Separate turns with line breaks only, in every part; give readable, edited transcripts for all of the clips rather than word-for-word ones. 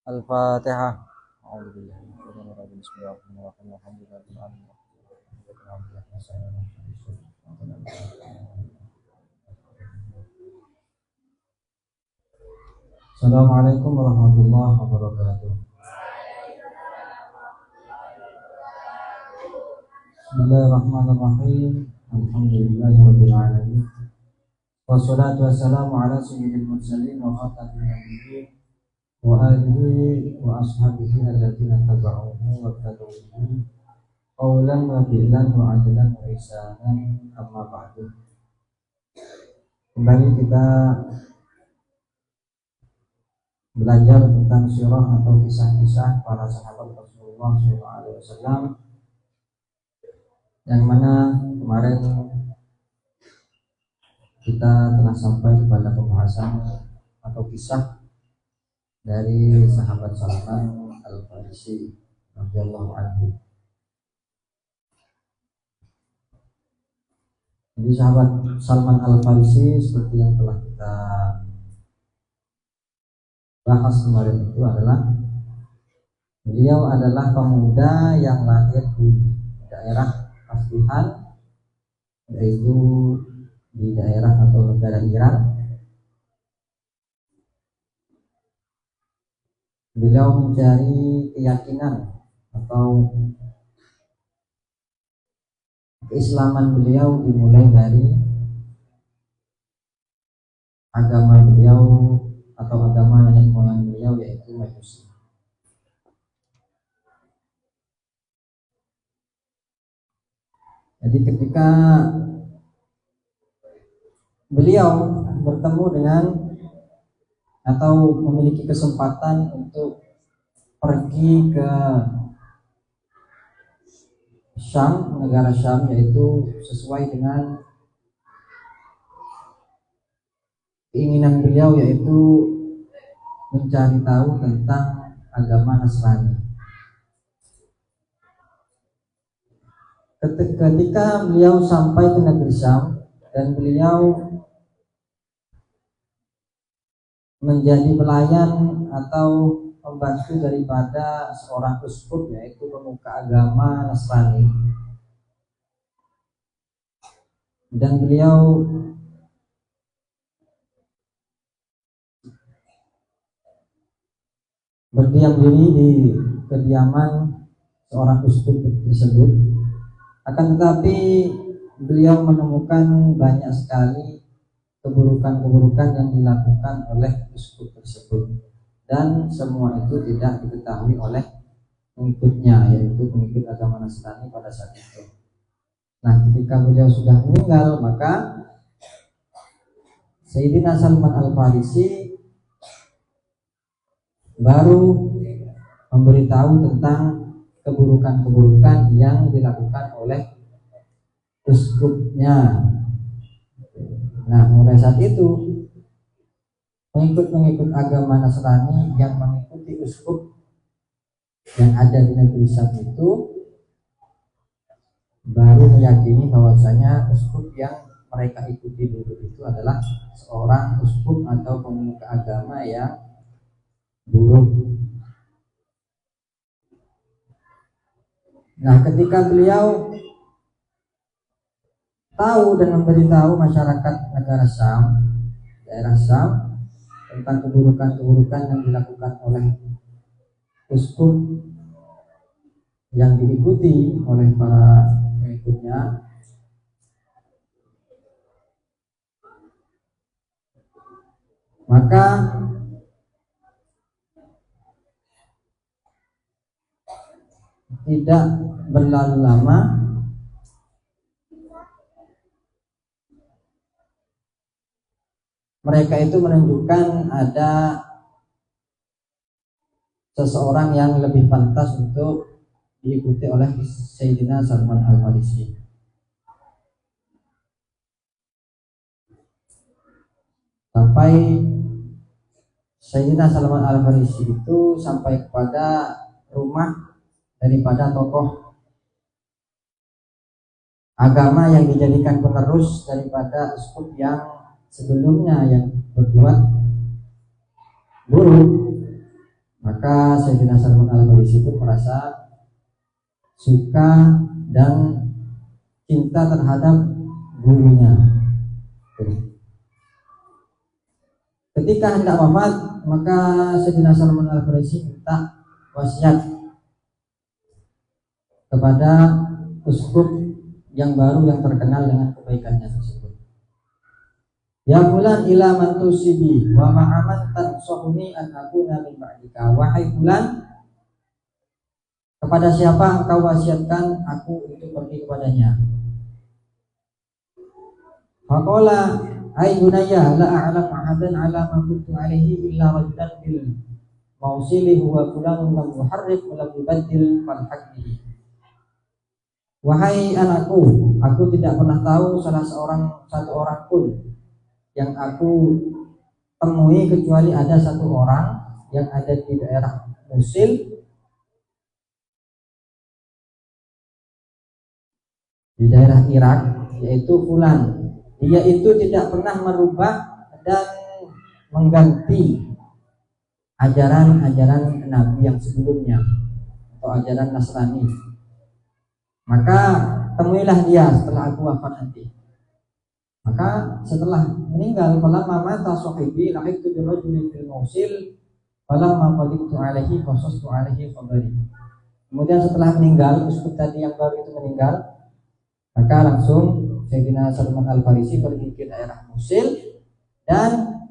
Al-Fatihah. A'udzubillahi minasyaitonir rajim. Bismillahirrahmanirrahim. Alhamdulillahirabbil alamin. Assalamualaikum warahmatullahi wabarakatuh. Bismillahirrahmanirrahim. Alhamdulillahirabbil alamin. Wassalatu wassalamu ala sayyidil mursalin wa khatamil nabiyyin wa alihi wa ashabihi alladziina tabauhu wa tabi'uhu qawlan wa fi'lan wa adlan wa ihsanan amma ba'du. Kembali kita belajar tentang sirah atau kisah-kisah para sahabat Rasulullah SAW, yang mana kemarin kita telah sampai kepada pembahasan atau kisah dari sahabat Salman Al-Farisi radhiyallahu anhu. Jadi sahabat Salman Al-Farisi seperti yang telah kita bahas kemarin itu adalah beliau adalah pemuda yang lahir di daerah Aslihan, yaitu di daerah atau negara Iran. Beliau mencari keyakinan atau keislaman beliau dimulai dari agama beliau atau agama nenek moyang beliau, yaitu Majusi. Jadi ketika beliau bertemu dengan atau memiliki kesempatan untuk pergi ke Syam, negara Syam, yaitu sesuai dengan keinginan beliau, yaitu mencari tahu tentang agama Nasrani. Ketika beliau sampai ke negeri Syam dan beliau menjadi pelayan atau pembantu daripada seorang uskup, yaitu pemuka agama Nasrani, dan beliau berdiam diri di kediaman seorang uskup tersebut. Akan tetapi beliau menemukan banyak sekali keburukan-keburukan yang dilakukan oleh uskup tersebut, dan semua itu tidak diketahui oleh pengikutnya, yaitu pengikut agama Nasrani pada saat itu. Nah, ketika beliau sudah meninggal, maka Sayyidina Salman Al-Farisi baru memberitahu tentang keburukan-keburukan yang dilakukan oleh uskupnya. Nah, mulai saat itu pengikut-pengikut agama Nasrani yang mengikuti uskup yang ada di negeri Syam itu baru meyakini bahwasanya uskup yang mereka ikuti dulu itu adalah seorang uskup atau pemuka agama yang buruk. Nah, ketika beliau tahu dan memberitahu masyarakat negara Syam, daerah Syam, tentang keburukan-keburukan yang dilakukan oleh uskup yang diikuti oleh para pengikutnya, maka tidak berlalu lama mereka itu menunjukkan ada seseorang yang lebih pantas untuk diikuti oleh Sayyidina Salman Al-Farisi. Sampai Sayyidina Salman Al-Farisi itu sampai kepada rumah daripada tokoh agama yang dijadikan penerus daripada uskup yang sebelumnya yang berbuat buruk. Maka Sayyidina Salman Al-Farisi itu merasa suka dan cinta terhadap gurunya. Ketika hendak wafat, maka Sayyidina Salman Al-Farisi minta wasiat kepada uskup yang baru yang terkenal dengan kebaikannya tersebut. Ya fulan ila man tusibi wa ma'aman tansahuni an akuna min ba'dika. Wahai fulan, kepada siapa engkau wasiatkan aku untuk pergi kepadanya? Faqala ay bunayya la a'lam ahadan ala ma kuntu alaihi illa rajulan bil mawsili huwa fulanun lam yuharrif wa lam yubaddil fal haqqihi. Wahai anakku, aku tidak pernah tahu satu orang pun yang aku temui kecuali ada satu orang yang ada di daerah Musil, di daerah Irak, yaitu fulan. Dia itu tidak pernah merubah dan mengganti ajaran-ajaran Nabi yang sebelumnya atau ajaran Nasrani. Maka temuilah dia setelah aku wafat nanti. Maka setelah meninggal, falamma mata sahibi lahiqtu bi rajulin fil Mausil falamma qadimtu alaihi qasastu alaihi khabari. Kemudian setelah meninggal, uskup tadi yang baru itu meninggal, maka langsung Sayyidina Salman Al-Farisi pergi ke daerah Mausil dan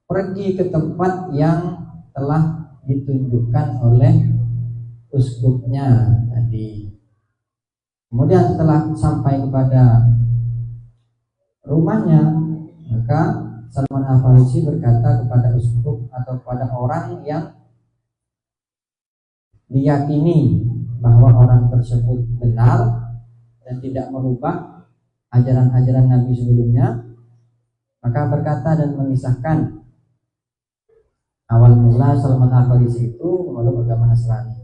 pergi ke tempat yang telah ditunjukkan oleh uskupnya tadi. Kemudian setelah sampai kepada rumahnya, maka Salman Al-Farisi berkata kepada uskup atau kepada orang yang diyakini bahwa orang tersebut benar dan tidak merubah ajaran-ajaran Nabi sebelumnya, maka berkata dan mengisahkan awal mula Salman Al-Farisi itu memeluk agama Nasrani.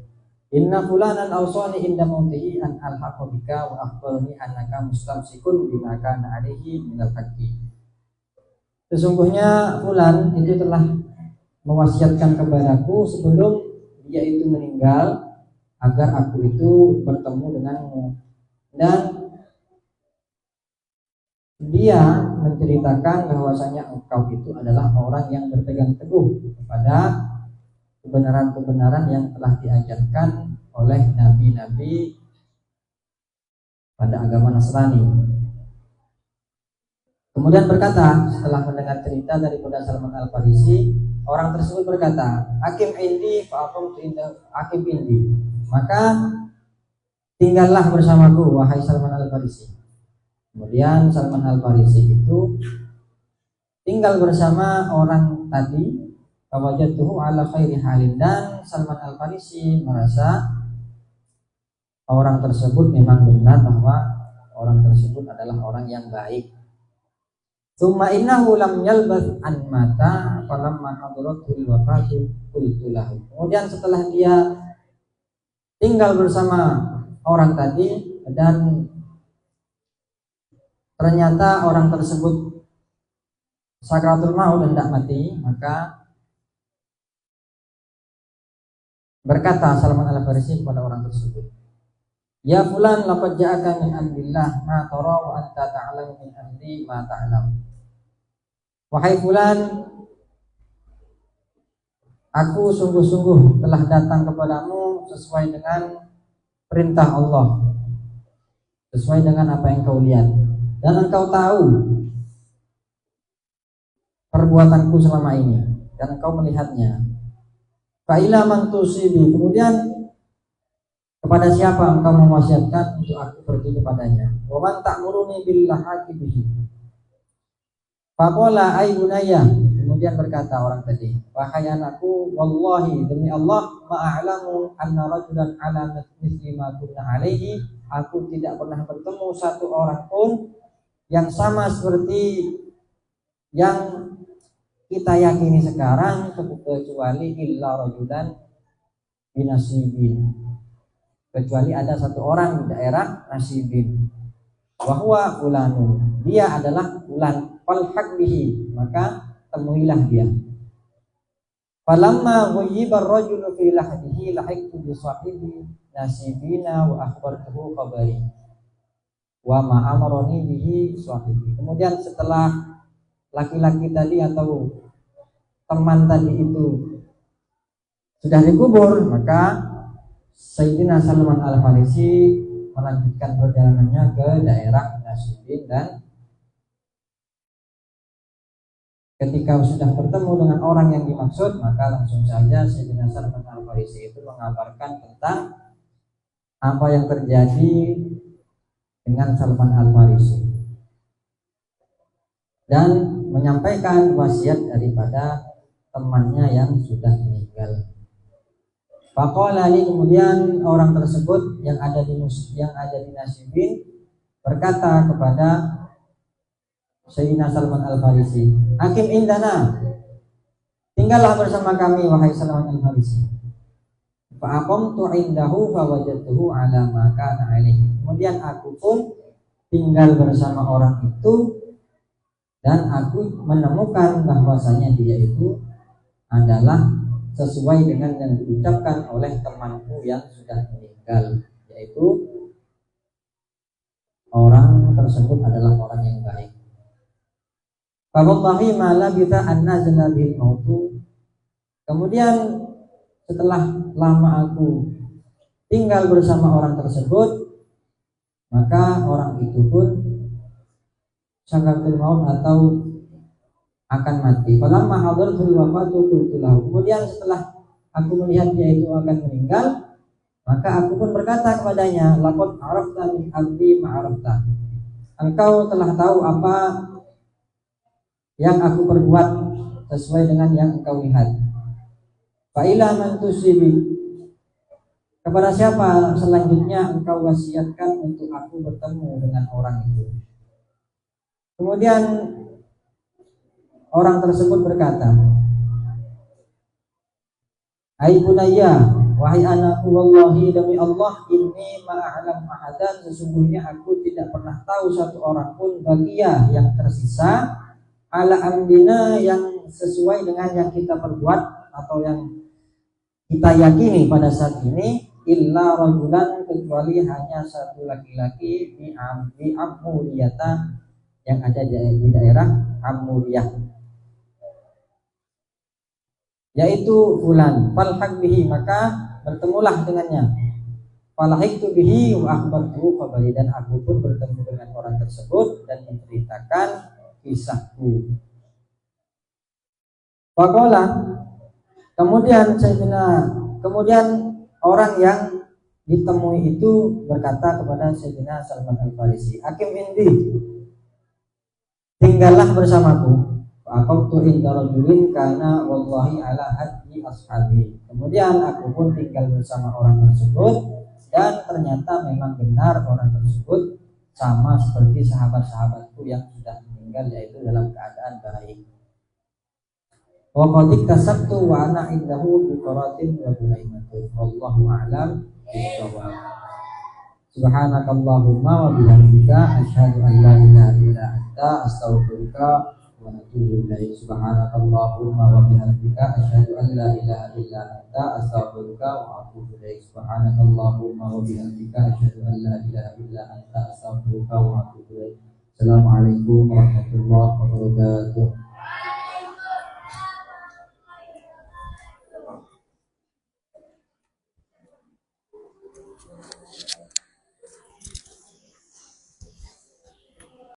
Inna fulanan awsani inda mautihi an alhaqa bika wa akhbarani annaka mustamsikun bima kana alaihi minal haqqi. Sesungguhnya fulan itu telah mewasiatkan kepadaku sebelum dia itu meninggal agar aku itu bertemu denganmu, dan dia menceritakan bahwasanya engkau itu adalah orang yang berpegang teguh kepada kebenaran-kebenaran yang telah diajarkan oleh nabi-nabi pada agama Nasrani. Kemudian berkata, setelah mendengar cerita daripada Salman Al-Farisi, orang tersebut berkata, Hakim indi fa'aqamtu inda Hakim indi. Maka tinggallah bersamaku wahai Salman Al-Farisi. Kemudian Salman Al-Farisi itu tinggal bersama orang tadi. Fawajadtuhu ala khairi halin, dan Salman Al-Farisi merasa orang tersebut memang benar bahwa orang tersebut adalah orang yang baik. Tsumma innahu lam yalbath an mata falamma hadratul wafatu qultu lahu. Kemudian setelah dia tinggal bersama orang tadi dan ternyata orang tersebut sakratul maut dan tidak mati, maka berkata Salman Al-Farisi kepada orang tersebut, ya fulan laqad ja'aka min amrillah ma tara wa anta ta'lamu min amri ma ta'lam. Wahai fulan, Aku sungguh-sungguh telah datang kepadamu sesuai dengan perintah Allah, sesuai dengan apa yang kau lihat, dan engkau tahu perbuatanku selama ini, dan engkau melihatnya. Fa'ila man tusibi, kemudian kepada siapa engkau mewasiatkan untuk aku pergi kepadanya? Wa man ta'muruni bil lahaqi bihi. Faqala ay bunayya, kemudian berkata orang tadi, wahai anakku, wallahi demi Allah, ma'alamu anna rajulan ala mithli ma kunna alaihi, aku tidak pernah bertemu satu orang pun yang sama seperti yang kita yakini sekarang, kecuali illa rajulan binasibin, kecuali ada satu orang di daerah Nasibin, wahwa fulanun, dia adalah fulan, falhaq bihi, maka temuilah dia. Falamma ghayyiba ar-rajulu fi lahdihi lahiqtu bi sahibi Nasibina wa akhbartuhu khabari wa ma amarani bihi sahibi. Kemudian setelah laki-laki tadi atau teman tadi itu sudah dikubur, maka Sayyidina Salman Al-Farisi melanjutkan perjalanannya ke daerah Nasibin, dan ketika sudah bertemu dengan orang yang dimaksud, maka langsung saja Sayyidina Salman Al-Farisi itu mengabarkan tentang apa yang terjadi dengan Salman Al-Farisi dan menyampaikan wasiat daripada temannya yang sudah meninggal. Faqala li, kemudian orang tersebut yang ada di Nasibin berkata kepada Sayyidina Salman Al-Farisi, Hakim indana, tinggallah bersama kami wahai Salman Al-Farisi. Fa aqamtu indahu fa wajadtuhu ala ma kana alaihi. Kemudian aku pun tinggal bersama orang itu dan aku menemukan bahwasanya dia itu adalah sesuai dengan yang diucapkan oleh temanku yang sudah meninggal, yaitu orang tersebut adalah orang yang baik. Wallahi ma labitha an nazala bil mautu. Kemudian setelah lama aku tinggal bersama orang tersebut, maka orang itu pun sakaratul maut atau akan mati. Falamma hadartul wafatu qultu lahu. Kemudian setelah aku melihat dia itu akan meninggal, maka aku pun berkata kepadanya, laqad arafta min abdi ma arafta. Engkau telah tahu apa yang aku perbuat sesuai dengan yang engkau lihat. Fa ila man tusibi, kepada siapa selanjutnya engkau wasiatkan untuk aku bertemu dengan orang itu? Kemudian orang tersebut berkata, Hai bunayya, wahai anakku, wallahi demi Allah, inni ma'alam ahadan, sesungguhnya aku tidak pernah tahu satu orang pun bagiya yang tersisa ala amdina, yang sesuai dengan yang kita perbuat atau yang kita yakini pada saat ini, illa rajulan, kecuali hanya satu laki-laki di Amuriyata, yang ada di daerah Amuriyah, yaitu fulan. Falhaq bihi, maka bertemulah dengannya. Falhaqtu bihi wa akhbartuhu khabari, dan aku pun bertemu dengan orang tersebut dan menceritakan kisahku. Faqala, kemudian orang yang ditemui itu berkata kepada Sayyidina Salman Al-Farisi, Hakim indi, tinggallah bersamaku. Aqamtu inda rajulin kana wallahi ala hadyi ashabi. Kemudian aku pun tinggal bersama orang tersebut, dan ternyata memang benar orang tersebut sama seperti sahabat-sahabatku yang sudah meninggal, yaitu dalam keadaan baik. Wa qad iktasabtu wa ana indahu bi qaratin wa bulaimatin. Wallahu a'lam bishawab. Subhanakallahumma wa bihamdika asyhadu an la ilaha illa anta astaghfiruka wa atubu ilaik. Subhanakallahumma wa bihamdika asyhadu an la ilaha illa anta astaghfiruka wa atubu ilaik. Subhanakallahumma wa bihamdika asyhadu an la ilaha illa anta astaghfiruka wa atubu ilaik. Assalamualaikum warahmatullahi wabarakatuh.